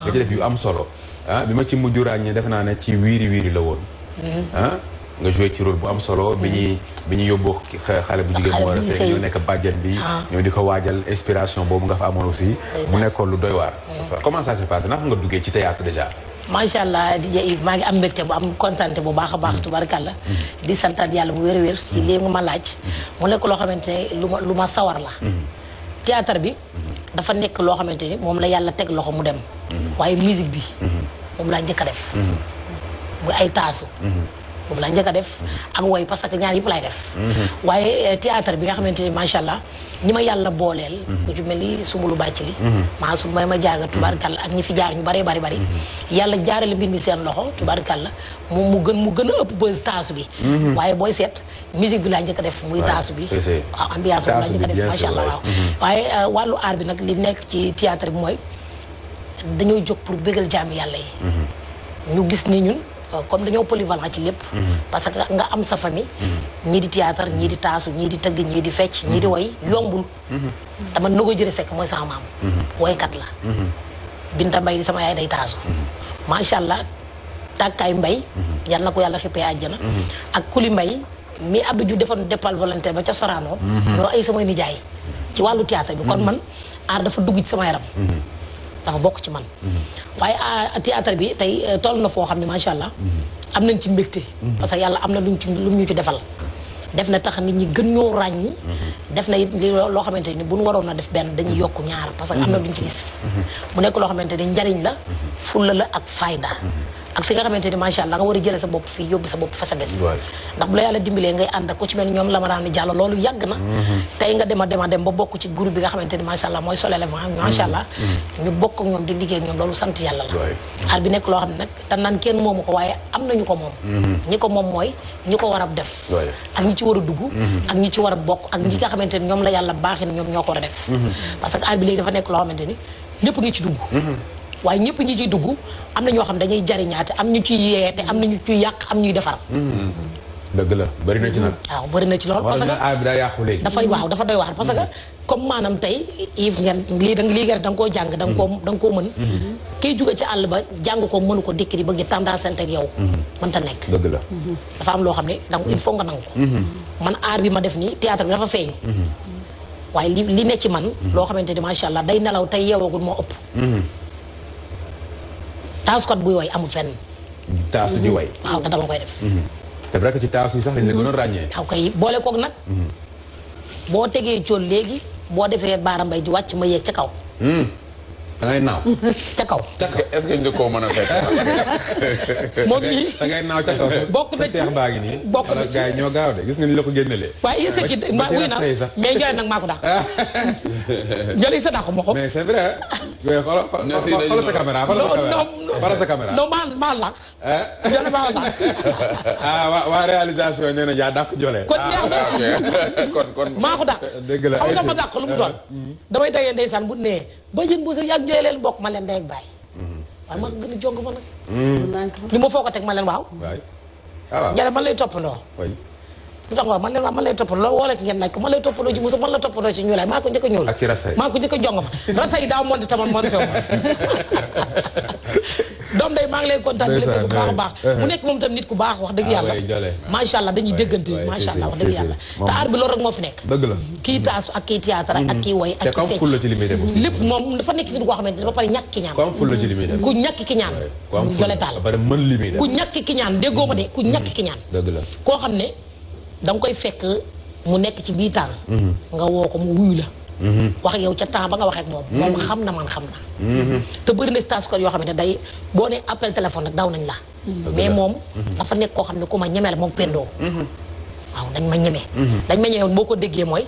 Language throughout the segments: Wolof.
nga ci def yu am solo bi ma ci mujj ràññee defe naa ne ci wiiri wiiri la woon nga joué ci rôle bu am solo bi ñu yóbbu xale bu jigéen mu war a sëy ñoo nekk bàjjen bi ñoo di ko waajal inspiration boobu nga fa amoon aussi mu nekkoon lu doy waar comment ça s'est passé naka nga duggee ci théâtre déjà macha allah DJ Yves maa ngi am mbégte bu am kontante bu baax a baax tubarkalla di santaat yàlla bu wér-wér ci lii nga ma laaj mu nekk loo xamante ne lu ma sawar la théâtre bi dafa nekk loo xamante ni moom la yàlla teg loxo mu dem waaye musique bi moom laa njëkk a def muy ay taasu moom laa njëkk a def ak woy parce que ñaar yëpp laay def waaye théâtre bi nga xamante ni macha allah ñi ma yàlla booleel ku ci mel ni Sumbulu Bàcc li maa su may ma jaaga tubaarkàlla ak ñi fi jaar ñu bari yàlla jaarale mbir mi seen loxo tubaarkàlla moom mu gën a ëpp buzz taasu bi waaye booy seet musique bi laa njëkk a def muy taasu bi waaw ambiance bi laa njëkk a def macha allah waaw waaye wàllu art bi nag li nekk ci théâtre bi mooy dañoo jóg pour bégal jaami yàlla yi ñu gis ni ñun comme dañoo polyvalent ci lépp parce que nga am sa famille ñii di théâtre ñii di taasu ñii di tëgg ñii di fecc ñii di woy yombul dama na ko jëre sekk mooy sama maam woykat la Binta Mbay di sama yaay day taasu macha allah tàkkaay mbay yal na ko yàlla xippee àjjana ak kuli mbay mi Abdou Diouf defoon dépal volontaire ba ca Sorano ñoo ay samay nijaay ci wàllu théâtre bi kon man aar dafa dugg ci sama yaram dafa bokk ci man waaye théâtre bi tey toll na foo xam ne macha allah am nañ ci mbégte parce que yàlla am na lu ñu ci defal def na tax nit ñi gën ñoo ràññi def na it loo xamante ni bu ñu waroon a def benn dañuy yokk ñaar parce que am na luñ ci gis mu nekk loo xamante ni njariñ la fulla la ak fayda ak fi nga xamante ni macha allah nga war a jëlee sa bopp fii yóbbu sa bopp fa sa des ndax bu la yàlla dimbalee ngay ànd ak ku ci mel ni ñoom la ma daan ni jàll loolu yàgg na tey nga dem ba bokk ci groupe bi nga xamante ni macha allah mooy Soleillement macha allah ñu bokk ak ñoom di liggéey ak ñoom loolu sant yàlla la aar bi nekk loo xam ne nag te naan kenn moomu ko waaye am nañu ko moom ñi ko moom mooy ñi ko war a def ak ñi ci war a dugg ak ñi ci war a bokk ak ñi nga xamante ni ñoom la yàlla baaxee ni ñoom ñoo ko war a def parce que aar bi léegi dafa nekk loo xamante ni ñëpp ngi ci dugg waaye ñëpp ñi ciy dugg am na ñoo xam dañuy jariñaate am ñu ciy yeete am na ñu ciy yàq am ñuy defar dëgg la bëri na ci nag waaw bëri na ci lool parce que aar bi daa yàqu léegi dafa doy waar parce que comme maanaam tey Yves ngeen lii nga da nga koo jàng da nga koo mën kiy jóge ci àll ba jàng ko mënu ko dikk di bëgg tendance ak yow mënta nekk dëgg la dafa am loo xam ne donc il faut nga nangu ko man aar bi ma def nii théâtre bi dafa feeñ waaye li ne ci man loo xamante ni macha allah day nelaw tey yeewagul moo ëpp taasukat buy woy amul fenn taasu di way waaw te dama koy def c'est vrai que ci taasu yi sax lañ la gën a ràññee waaw kay boole koog nag boo tegee cool léegi boo defee baara mbay di wàcc ma yéeg ca kaw da ngay naaw ca kaw est-ce que nga koo mën a fekk moom nii da ngay naaw ca kaw bokk na ci seex baa ngi nii bokk na ci gars yi ñoo gaaw de gis nga ni la ko génnelee waaye est-ce que ci wuy na mais njëriñ nag maa ko dàq njëriñ sa dàq ma ko mais c'est vrai xoolal sa caméra xoolal sa caméra non maa la jole maa la waa réalisation nee na yaa dàq jole kon kon maa ko dàq dëgg la xam nga ma dàq lu mu doon damay dagee ndeysaan bu nee ba jën bu sa yàgg jooy leen bokk ma leen day ak bàyyi waaye maa ko gën a jong ma nag ñu ma foo ko teg ma leen waaw jale man lay toppandoo lu tax waaw man lay toppandoo woo la ci ngeen nag man lay toppandoo ci musa man la toppandoo ci ñuulaay maa ko njëkk a ñuul ak ci rasa yi maa ko njëkk a jong ma rasa yi daaw monté taman monté ma doom day maa ngi lay kontaan di la bëgg baax a baax mu nekk moom tam nit ku baax wax dëgg yàlla macha allah dañuy déggante macha allah wax dëgg yàlla te aar bi loolu rek moo fi nekk dëgg la kii taasu ak kii théâtre ak kii woy ak kii fecc lépp moom dafa nekk nit koo xamante ne ba pare ñàkk ki ñaan ku ñàkk ki ñaan jole taal ku ñàkk ki ñaan déggoo ma de ku ñàkk ki ñaan dëgg la koo xam ne da nga koy fekk mu nekk ci bii temps nga woo ko mu wuyu la wax yow ca temps ba nga waxee ak moom moom xam na man xam na te bëri na stage yoo xam ne day boo ne appel téléphone nag daw nañ la mais moom dafa nekk koo xam ne ku ma ñeme la moom pendoo waaw dañ ma ñeme boo ko déggee mooy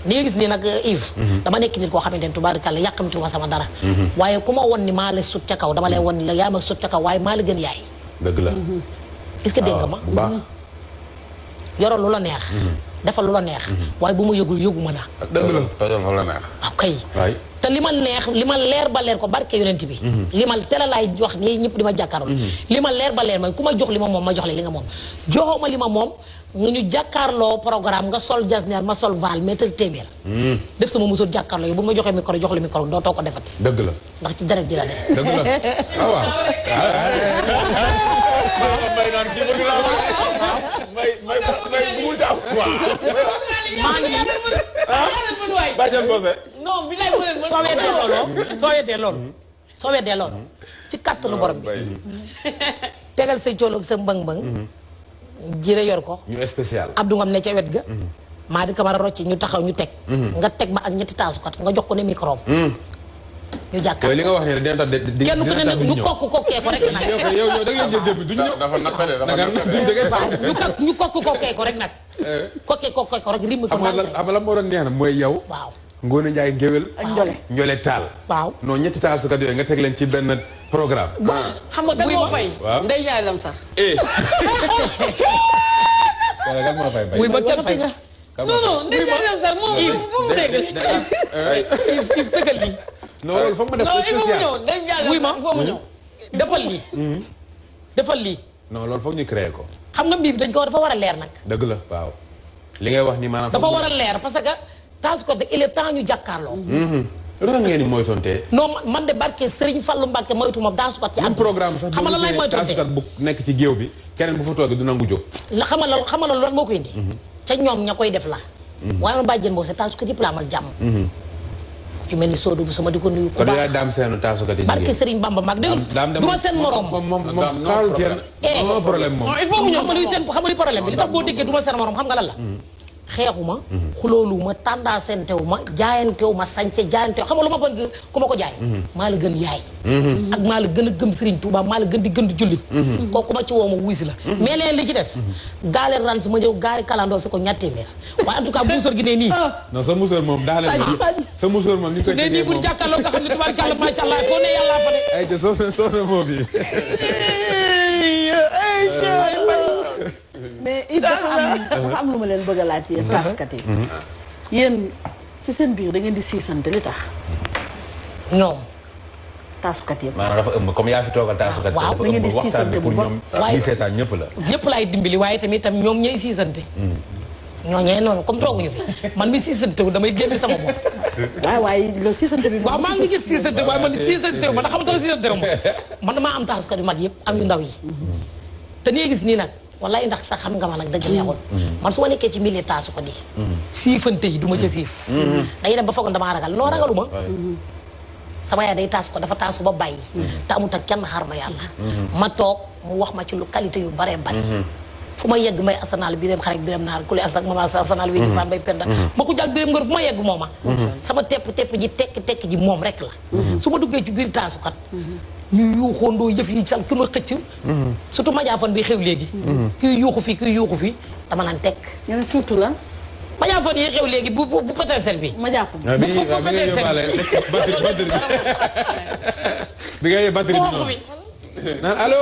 li nga gis nii nag Yves dama nekk nit koo xamante ne tubaarikàlla yàqamti ma sama dara waaye ku ma won ni maa la sut ca kaw dama lay won ni la yaa ma sut ca kaw waaye maa la gën yaay dëgg la est-ce que dégg nga ma bu baax yoroo lu la neex defal lu la neex waaye bu ma yëgu ma la dëgg la tojal fa la neex waaw kay te li ma neex li ma leer ba leer ko barke yonent bi li ma teel a laay wax nii ñëpp di ma jàkkaarloo li ma leer ba leer mooy ku ma jox li ma moom ma jox la li nga moom joxoo ma li ma moom nga ñu jàkkaarloo programme nga sol jasneer ma sol val mètre téeméer. def sama musóor jàkkaarloo yi bu ma joxee micro jox la micro dootoo ko defati. dëgg la ndax ci deret ji la de. dëgg la waaw. mbay naan kii bëgg naa ko. mbay bugul taw. waaw. maa ngi Badiene Mbossé. non bi lay soo weddee loolu ci kàttanu borom bi tegal say cooloog sa mbëng-mbëng jire yor ko ñu spécial Abdou Ngom ne ca wet ga maa di kamara rocci ñu taxaw ñu teg nga teg ma ak ñetti taasukat nga jox ko ne micro ñu jàkkaar li nga wax ne dina tax kenn ku ne ñu kokkee ko rek nag yow da nga leen jël bi duñ ñëw dafa naqare dafa naqare. ñu kokkee ko rek nag kokkee ko rek rim ko xam la moo doon neex na mooy yow waaw Ngoone Njaay ngéwél ak njole taal waaw non ñetti taasukat yooyu nga teg leen ci benn programme xam nga buy ma fay waaw ndey yaay lam sax. kan moo fay bay buy ma kenn fay non ndey yaay lam sax moom mu dégg. if tëggal lii non loolu foog ma def non il faut mu spécial ñëw ndey yaay wuy lam ma sax il faut mu ñëw. defal lii non loolu foog ñu créer ko xam nga mbii bi dañ ko dafa war a leer nag dëgg la waaw li ngay wax ni maanaam dafa war a leer parce que tasu ko de il est temps ñu jàkkaarloo lu tax ngeen ni moytontee non man de barke Serigne Fallou Mbacke moytu moom tasu ko ci am programme sax xam nga lan lay moytontee taasukat bu nekk ci géew bi keneen bu fa toogee du nangu jóg la xam nga lan moo koy indi ca ñoom ña koy def la waaye man Badiene Mbossé tasu ko yëpp la amal jàmm ci mel ni soodu bu sama di ko nuyu ku kon yaay baax daam seenu taasukat yi barke Serigne Bamba mag dégg du ma seen morom moom xaarul kenn non problème moom non il faut mu ñëw xam nga luy problème bi li tax boo déggee du ma seen morom xam nga lan la xeexuma xulooluwuma tàndaasentewu ma jaayantewu ma sañse jaayantewu xam nga lu ma bëgg ku ma ko jaay maa la gën yaay ak maa la gën a gëm Serigne Touba maa la gën di jullit kooku ma ci woo ma wuy si la mais leen li ci des gaale ran si ma ñëw gaari kalandoo fi ko ñattéeméer waaye en tout cas musóor gi ne nii non sa musóor moom daa leen sa musóor moom ni ko ne nii bu jàkkaarloo nga xam ne tubaarkàlla macha allah foo ne yàllaa fa de ay ca soxna moo bi mais it dafa am lu ma leen bëgg a laaj yéen taasukat yi. yéen ci seen biir da ngeen di siisante li tax. ñoom taasukat yëpp. maanaam dafa ëmb comme yaa fi toogal taasukat waaw dafa da ngeen ëmb di waxtaan bi siisante pour bu ñoom waaye ñi seetaan ñëpp la ñëpp laay dimbali waaye tamit ñoom ñooy siisante ñooñee noonu comme tooguñu fi man mi siisante wu damay génne sama bopp waaye le siisante bi. waaw maa ngi gis siisante waaye man siisante wu man xam nga siisante wu man damaa am taasukat yu mag yëpp am yu ndaw yi te nii gis nii nag wallaay ndax sax xam nga ma nag dëgg neexul man su ma nekkee ci milieu taasu ko di siifante yi du ma ca siif dañuy dem ba foog damaa ragal noo ragaluma sama yaay day taasu ko dafa taasu ba bàyyi te amut ak kenn xar ma yàlla ma toog mu wax ma ci lu qualité yu baree bari fu ma yegg may asanaal bi dem xarit bi dem naar ku li asak mama asanaal wi fan bay penda ma ko jàg bi dem ngor fu ma yegg mooma sama tepp ji tekk ji moom rek la su ma duggee ci biir taasukat ñu yuuxoondoo yëf yi sal ku ma xëcc surtout majaafon bi xew léegi kii yuuxu fi dama naan tekk yéen surtout lan. majaafon yi xew léegi bu potentiel bi majaafon. bi nga yóbbaale batterie bi naan allo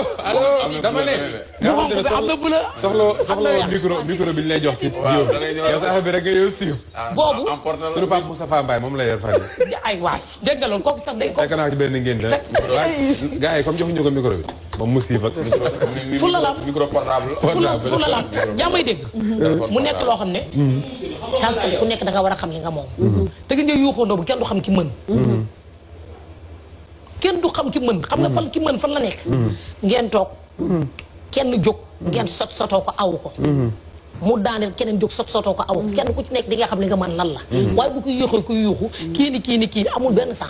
dama ne nga xam ne soxla micro bi ñu lay jox ci jiw yow sa affaire bi rek nga yow siiw boobu suñu Pape Moustapha Mbaye moom la yor fan ay waay dégg nga loolu kooku sax day fekk naa ci benn ngénte rek gars yi comme joxuñu ko micro bi moom mu siiw ak fu la lam micro portable. fu la lam yaa may dégg mu nekk loo xam ne taasukat ku nekk da nga war a xam li nga moom te gi nga yuuxoondoo bu kenn du xam ki mën kenn du xam ki mën xam nga fan ki mën fan la nekk ngeen toog kenn jóg ngeen sotoo ko aw ko mu daaneel keneen jóg sotoo ko aw ko kenn ku ci nekk di nga xam li nga mën lan la waaye bu ko yuuxoo ko yuuxu kii ni amul benn sens